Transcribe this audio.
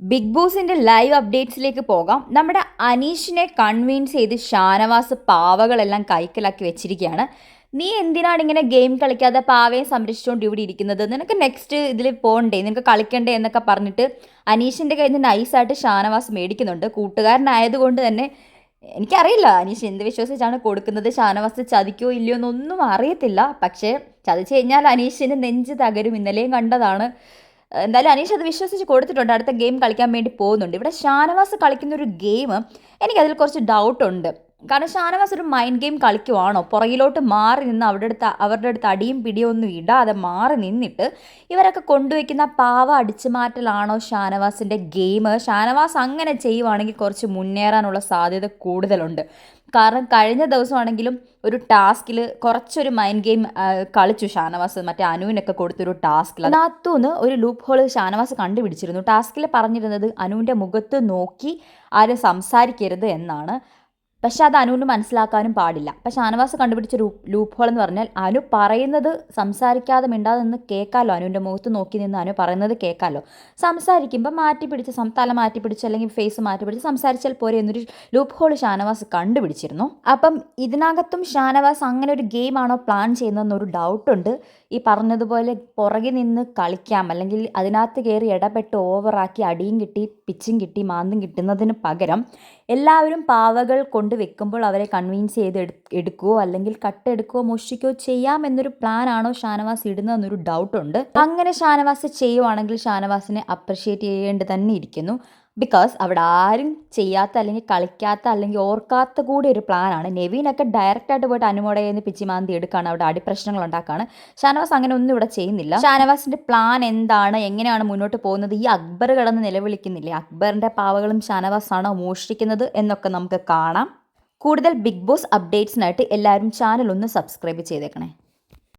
Big ബോസിൻ്റെ live അപ്ഡേറ്റ്സിലേക്ക് പോകാം. നമ്മുടെ അനീഷിനെ കൺവിൻസ് ചെയ്ത് ഷാനവാസ് പാവകളെല്ലാം കൈക്കലാക്കി വെച്ചിരിക്കുകയാണ്. നീ എന്തിനാണ് ഇങ്ങനെ ഗെയിം കളിക്കാതെ പാവയെ സംരക്ഷിച്ചുകൊണ്ട് ഇവിടെ ഇരിക്കുന്നത്? നിനക്ക് നെക്സ്റ്റ് ഇതിൽ പോകണ്ടേ, നിനക്ക് കളിക്കണ്ടേ എന്നൊക്കെ പറഞ്ഞിട്ട് അനീഷിൻ്റെ കയ്യിൽ നിന്ന് നൈസായിട്ട് ഷാനവാസ് മേടിക്കുന്നുണ്ട്. കൂട്ടുകാരനായതുകൊണ്ട് തന്നെ എനിക്കറിയില്ല അനീഷ് എന്ത് വിശ്വസിച്ചാണ് കൊടുക്കുന്നത്. ഷാനവാസ് ചതിക്കോ ഇല്ലയോ എന്നൊന്നും അറിയത്തില്ല. പക്ഷേ ചതിച്ചു കഴിഞ്ഞാൽ അനീഷിന് നെഞ്ച് തകരും. ഇന്നലെയും കണ്ടതാണ്. എന്തായാലും അനീഷ് അത് വിശ്വസിച്ച് കൊടുത്തിട്ടുണ്ട്. അടുത്ത ഗെയിം കളിക്കാൻ വേണ്ടി പോകുന്നുണ്ട്. ഇവിടെ ഷാനവാസ് കളിക്കുന്ന ഒരു ഗെയിം എനിക്കതിൽ കുറച്ച് ഡൗട്ടുണ്ട്. കാരണം ഷാനവാസ് ഒരു മൈൻഡ് ഗെയിം കളിക്കുവാണോ? പുറകിലോട്ട് മാറി നിന്ന് അവരുടെ അടുത്ത് അടിയും പിടിയും ഒന്നും ഇടാതെ മാറി നിന്നിട്ട് ഇവരൊക്കെ കൊണ്ടുവയ്ക്കുന്ന പാവ അടിച്ചു മാറ്റലാണോ ഷാനവാസിൻ്റെ ഗെയിം? ഷാനവാസ് അങ്ങനെ ചെയ്യുവാണെങ്കിൽ കുറച്ച് മുന്നേറാനുള്ള സാധ്യത കൂടുതലുണ്ട്. കാരണം കഴിഞ്ഞ ദിവസമാണെങ്കിലും ഒരു ടാസ്കിൽ കുറച്ചൊരു മൈൻഡ് ഗെയിം കളിച്ചു ഷാനവാസ്. മറ്റേ അനുവിനൊക്കെ കൊടുത്തൊരു ടാസ്കിൽ അതിനകത്തുനിന്ന് ഒരു ലൂപ്പ് ഹോൾ ഷാനവാസ് കണ്ടുപിടിച്ചിരുന്നു. ടാസ്കിൽ പറഞ്ഞിരുന്നത് അനുവിൻ്റെ മുഖത്ത് നോക്കി ആരും സംസാരിക്കരുത് എന്നാണ്. പക്ഷെ അത് അനുവിന് മനസ്സിലാക്കാനും പാടില്ല. അപ്പം ഷാനവാസ് കണ്ടുപിടിച്ച ലൂപ്പ് ഹോൾ എന്ന് പറഞ്ഞാൽ അനു പറയുന്നത് സംസാരിക്കാതെ മിണ്ടാതെ നിന്ന് കേൾക്കാമല്ലോ. അനുവിൻ്റെ മുഖത്ത് നോക്കി നിന്ന് അനു പറയുന്നത് കേൾക്കാമല്ലോ. സംസാരിക്കുമ്പോൾ തല മാറ്റി പിടിച്ച് അല്ലെങ്കിൽ ഫേസ് മാറ്റി പിടിച്ച് സംസാരിച്ചാൽ പോരെ എന്നൊരു ലൂപ്പ് ഹോൾ ഷാനവാസ് കണ്ടുപിടിച്ചിരുന്നു. അപ്പം ഇതിനകത്തും ഷാനവാസ് അങ്ങനെ ഒരു ഗെയിമാണോ പ്ലാൻ ചെയ്യുന്നതെന്നൊരു ഡൗട്ടുണ്ട്. ഈ പറഞ്ഞതുപോലെ പുറകെ നിന്ന് കളിക്കാം, അല്ലെങ്കിൽ അതിനകത്ത് കയറി ഇടപെട്ട് ഓവറാക്കി അടിയും കിട്ടി പിച്ചും കിട്ടി മാന്തും കിട്ടുന്നതിന് പകരം എല്ലാവരും പാവകൾ കൊണ്ട് വെക്കുമ്പോൾ അവരെ കൺവിൻസ് ചെയ്ത് എടുക്കുകയോ അല്ലെങ്കിൽ കട്ടെടുക്കുകയോ മോഷ്ടിക്കുകയോ ചെയ്യാമെന്നൊരു പ്ലാനാണോ ഷാനവാസ് ഇടുന്നതെന്നൊരു ഡൗട്ടുണ്ട്. അങ്ങനെ ഷാനവാസ് ചെയ്യുവാണെങ്കിൽ ഷാനവാസിനെ അപ്രിഷ്യേറ്റ് ചെയ്യേണ്ടി തന്നെ ഇരിക്കുന്നു. ബിക്കോസ് അവിടെ ആരും ചെയ്യാത്ത അല്ലെങ്കിൽ കളിക്കാത്ത അല്ലെങ്കിൽ ഓർക്കാത്ത കൂടി ഒരു പ്ലാനാണ്. നെവീനൊക്കെ ഡയറക്റ്റായിട്ട് പോയിട്ട് അനുമോടെ നിന്ന് പിച്ചിമാന്തി എടുക്കുകയാണ്, അവിടെ അടിപ്രശ്നങ്ങൾ ഉണ്ടാക്കുകയാണ്. ഷാനവാസ് അങ്ങനെ ഒന്നും ഇവിടെ ചെയ്യുന്നില്ല. ഷാനവാസിൻ്റെ പ്ലാൻ എന്താണ്, എങ്ങനെയാണ് മുന്നോട്ട് പോകുന്നത്? ഈ അക്ബർ കിടന്ന് നിലവിളിക്കുന്നില്ലേ, അക്ബറിൻ്റെ പാവകളും ഷാനവാസാണോ മോഷ്ടിക്കുന്നത് എന്നൊക്കെ നമുക്ക് കാണാം. കൂടുതൽ ബിഗ് ബോസ് അപ്ഡേറ്റ്സിനായിട്ട് എല്ലാവരും ചാനൽ ഒന്ന് സബ്സ്ക്രൈബ് ചെയ്തേക്കണേ.